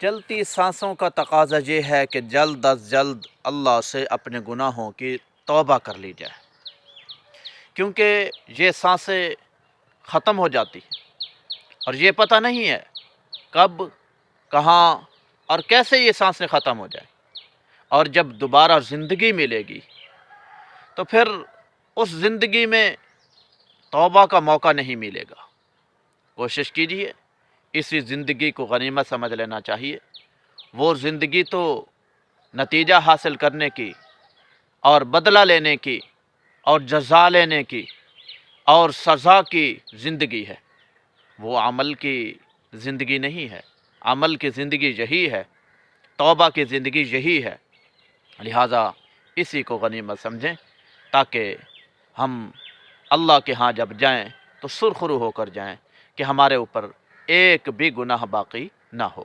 چلتی سانسوں کا تقاضا یہ ہے کہ جلد از جلد اللہ سے اپنے گناہوں کی توبہ کر لی جائے، کیونکہ یہ سانسیں ختم ہو جاتی ہیں اور یہ پتہ نہیں ہے کب، کہاں اور کیسے یہ سانسیں ختم ہو جائیں، اور جب دوبارہ زندگی ملے گی تو پھر اس زندگی میں توبہ کا موقع نہیں ملے گا۔ کوشش کیجیے اسی زندگی کو غنیمت سمجھ لینا چاہیے۔ وہ زندگی تو نتیجہ حاصل کرنے کی اور بدلہ لینے کی اور جزا لینے کی اور سزا کی زندگی ہے، وہ عمل کی زندگی نہیں ہے۔ عمل کی زندگی یہی ہے، توبہ کی زندگی یہی ہے۔ لہٰذا اسی کو غنیمت سمجھیں تاکہ ہم اللہ کے ہاں جب جائیں تو سرخرو ہو کر جائیں کہ ہمارے اوپر ایک بھی گناہ باقی نہ ہو۔